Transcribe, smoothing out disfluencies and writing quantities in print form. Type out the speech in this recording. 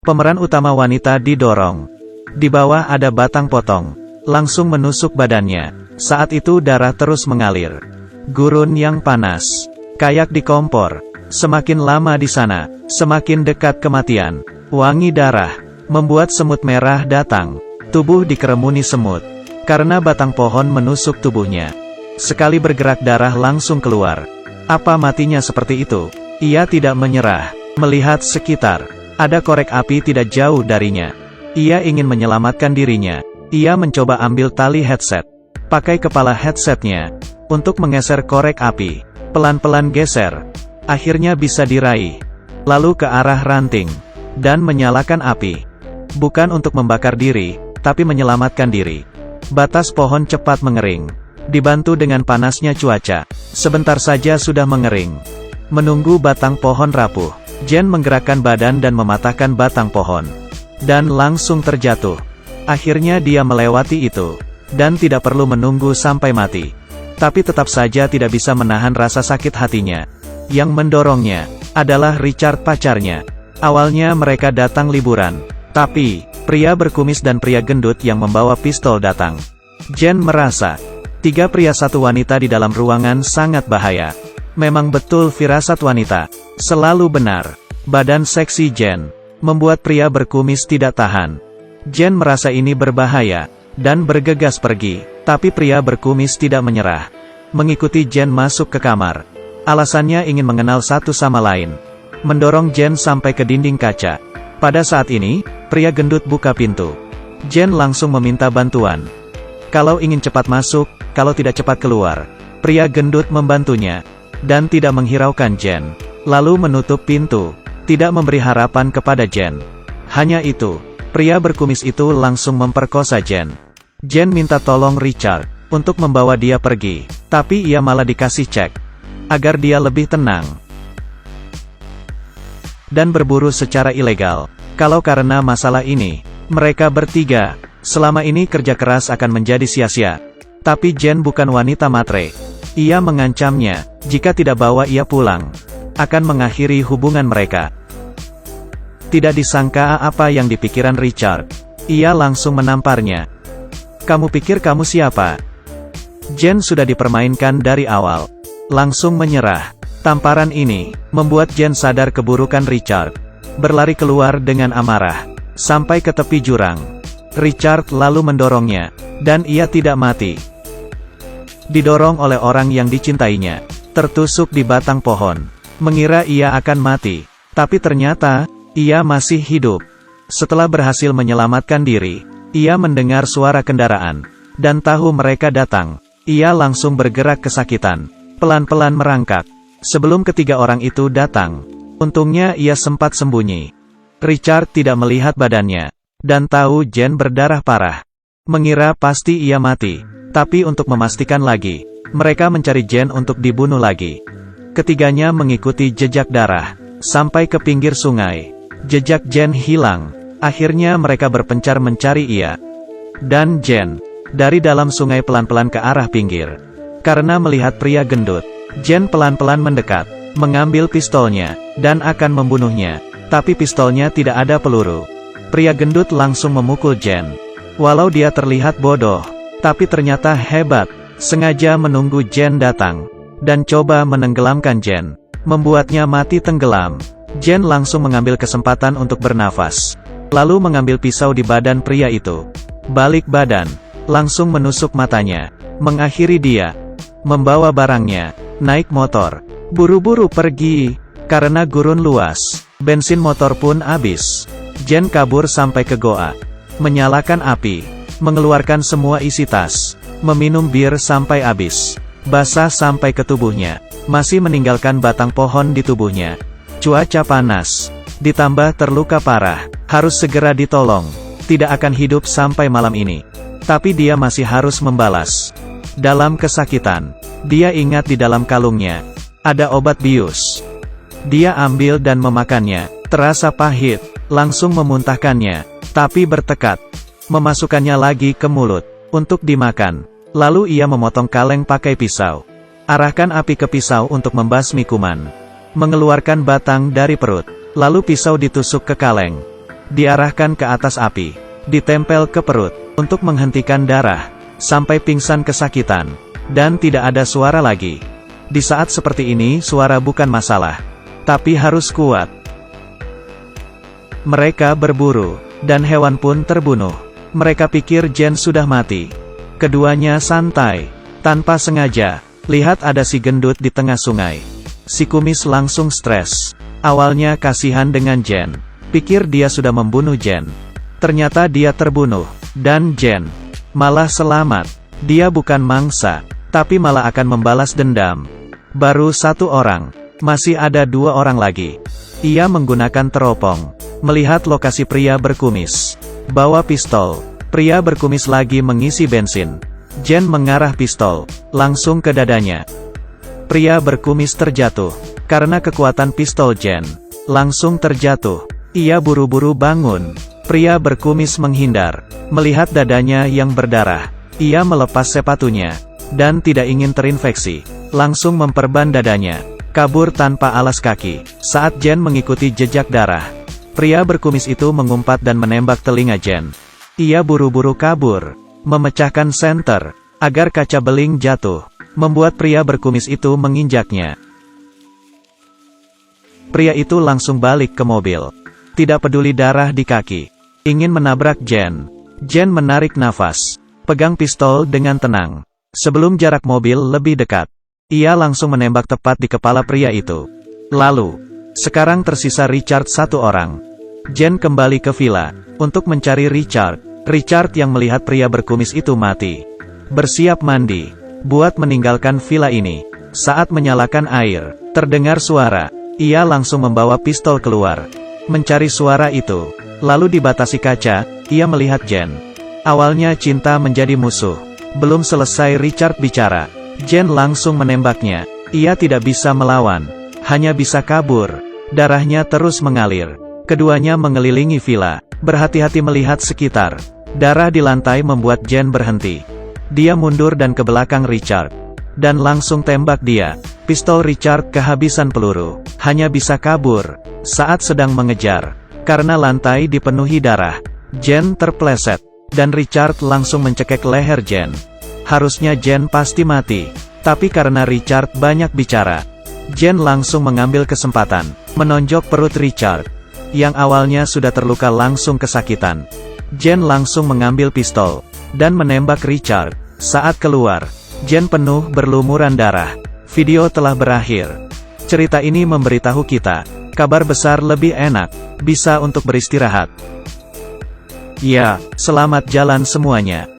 Pemeran utama wanita didorong. Di bawah ada batang potong. Langsung menusuk badannya. Saat itu darah terus mengalir. Gurun yang panas. Kayak di kompor. Semakin lama di sana, semakin dekat kematian. Wangi darah membuat semut merah datang. Tubuh dikerumuni semut. Karena batang pohon menusuk tubuhnya. Sekali bergerak darah langsung keluar. Apa matinya seperti itu? Ia tidak menyerah. Melihat sekitar. Ada korek api tidak jauh darinya. Ia ingin menyelamatkan dirinya. Ia mencoba ambil tali headset. Pakai kepala headsetnya. Untuk menggeser korek api. Pelan-pelan geser. Akhirnya bisa diraih. Lalu ke arah ranting. Dan menyalakan api. Bukan untuk membakar diri, tapi menyelamatkan diri. Batas pohon cepat mengering. Dibantu dengan panasnya cuaca. Sebentar saja sudah mengering. Menunggu batang pohon rapuh. Jen menggerakkan badan dan mematahkan batang pohon. Dan langsung terjatuh. Akhirnya dia melewati itu. Dan tidak perlu menunggu sampai mati. Tapi tetap saja tidak bisa menahan rasa sakit hatinya. Yang mendorongnya adalah Richard pacarnya. Awalnya mereka datang liburan. Tapi, pria berkumis dan pria gendut yang membawa pistol datang. Jen merasa, 3 pria 1 wanita di dalam ruangan sangat bahaya. Memang betul firasat wanita. Selalu benar. Badan seksi Jen membuat pria berkumis tidak tahan. Jen merasa ini berbahaya, dan bergegas pergi, tapi pria berkumis tidak menyerah. Mengikuti Jen masuk ke kamar. Alasannya ingin mengenal satu sama lain. Mendorong Jen sampai ke dinding kaca. Pada saat ini, pria gendut buka pintu. Jen langsung meminta bantuan. Kalau ingin cepat masuk, kalau tidak cepat keluar. Pria gendut membantunya, dan tidak menghiraukan Jen. Lalu menutup pintu. Tidak memberi harapan kepada Jen. Hanya itu, pria berkumis itu langsung memperkosa Jen. Jen minta tolong Richard untuk membawa dia pergi, tapi ia malah dikasih cek agar dia lebih tenang dan berburu secara ilegal. Kalau karena masalah ini, mereka bertiga selama ini kerja keras akan menjadi sia-sia. Tapi Jen bukan wanita matre. Ia mengancamnya, jika tidak bawa ia pulang, akan mengakhiri hubungan mereka. Tidak disangka apa yang dipikiran Richard. Ia langsung menamparnya. Kamu pikir kamu siapa? Jen sudah dipermainkan dari awal. Langsung menyerah. Tamparan ini membuat Jen sadar keburukan Richard. Berlari keluar dengan amarah. Sampai ke tepi jurang. Richard lalu mendorongnya. Dan ia tidak mati. Didorong oleh orang yang dicintainya. Tertusuk di batang pohon. Mengira ia akan mati. Tapi ternyata, ia masih hidup. Setelah berhasil menyelamatkan diri, ia mendengar suara kendaraan. Dan tahu mereka datang. Ia langsung bergerak kesakitan. Pelan-pelan merangkak. Sebelum ketiga orang itu datang. Untungnya ia sempat sembunyi. Richard tidak melihat badannya. Dan tahu Jen berdarah parah. Mengira pasti ia mati. Tapi untuk memastikan lagi, mereka mencari Jen untuk dibunuh lagi. Ketiganya mengikuti jejak darah. Sampai ke pinggir sungai. Jejak Jen hilang. Akhirnya mereka berpencar mencari ia. Dan Jen, dari dalam sungai pelan-pelan ke arah pinggir. Karena melihat pria gendut, Jen pelan-pelan mendekat, mengambil pistolnya, dan akan membunuhnya. Tapi pistolnya tidak ada peluru. Pria gendut langsung memukul Jen. Walau dia terlihat bodoh, tapi ternyata hebat. Sengaja menunggu Jen datang. Dan coba menenggelamkan Jen. Membuatnya mati tenggelam. Jen langsung mengambil kesempatan untuk bernafas. Lalu mengambil pisau di badan pria itu. Balik badan. Langsung menusuk matanya. Mengakhiri dia. Membawa barangnya. Naik motor. Buru-buru pergi. Karena gurun luas. Bensin motor pun habis. Jen kabur sampai ke goa. Menyalakan api. Mengeluarkan semua isi tas. Meminum bir sampai habis. Basah sampai ke tubuhnya. Masih meninggalkan batang pohon di tubuhnya. Cuaca panas. Ditambah terluka parah. Harus segera ditolong. Tidak akan hidup sampai malam ini. Tapi dia masih harus membalas. Dalam kesakitan. Dia ingat di dalam kalungnya. Ada obat bius. Dia ambil dan memakannya. Terasa pahit. Langsung memuntahkannya. Tapi bertekad. Memasukkannya lagi ke mulut. Untuk dimakan. Lalu ia memotong kaleng pakai pisau. Arahkan api ke pisau untuk membasmi kuman. Mengeluarkan batang dari perut. Lalu pisau ditusuk ke kaleng. diarahkan ke atas api, ditempel ke perut, untuk menghentikan darah, sampai pingsan kesakitan, dan tidak ada suara lagi. Di saat seperti ini suara bukan masalah, tapi harus kuat. Mereka berburu, dan hewan pun terbunuh. Mereka pikir Jen sudah mati. Keduanya santai, tanpa sengaja, lihat ada si gendut di tengah sungai. Si kumis langsung stres. Awalnya kasihan dengan Jen, pikir dia sudah membunuh Jen. Ternyata dia terbunuh, dan Jen malah selamat. Dia bukan mangsa, tapi malah akan membalas dendam. Baru satu orang, masih ada dua orang lagi. Ia menggunakan teropong, melihat lokasi pria berkumis. Bawa pistol, pria berkumis lagi mengisi bensin. Jen mengarah pistol, langsung ke dadanya. Pria berkumis terjatuh, karena kekuatan pistol Jen. Langsung terjatuh, ia buru-buru bangun. Pria berkumis menghindar, melihat dadanya yang berdarah. Ia melepas sepatunya, dan tidak ingin terinfeksi. Langsung memperban dadanya, kabur tanpa alas kaki. Saat Jen mengikuti jejak darah, pria berkumis itu mengumpat dan menembak telinga Jen. Ia buru-buru kabur, memecahkan senter, agar kaca beling jatuh, membuat pria berkumis itu menginjaknya. Pria itu langsung balik ke mobil, tidak peduli darah di kaki, ingin menabrak Jen. Jen menarik nafas, pegang pistol dengan tenang. Sebelum jarak mobil lebih dekat, ia langsung menembak tepat di kepala pria itu. Lalu, sekarang tersisa Richard satu orang. Jen kembali ke villa, untuk mencari Richard. Richard yang melihat pria berkumis itu mati, bersiap mandi, buat meninggalkan villa ini. Saat menyalakan air, terdengar suara. Ia langsung membawa pistol keluar, mencari suara itu. Lalu dibatasi kaca, ia melihat Jen. Awalnya cinta menjadi musuh. Belum selesai Richard bicara, Jen langsung menembaknya. Ia tidak bisa melawan, hanya bisa kabur. Darahnya terus mengalir. Keduanya mengelilingi villa, berhati-hati melihat sekitar. Darah di lantai membuat Jen berhenti. Dia mundur dan ke belakang Richard, dan langsung tembak dia. Pistol Richard kehabisan peluru, hanya bisa kabur. Saat sedang mengejar, karena lantai dipenuhi darah, Jen terpleset, dan Richard langsung mencekik leher Jen. Harusnya Jen pasti mati, tapi karena Richard banyak bicara, Jen langsung mengambil kesempatan, menonjok perut Richard, yang awalnya sudah terluka langsung kesakitan. Jen langsung mengambil pistol, dan menembak Richard. Saat keluar, Jen penuh berlumuran darah. Video telah berakhir. Cerita ini memberitahu kita, kabar besar lebih enak, bisa untuk beristirahat. Ya, selamat jalan semuanya.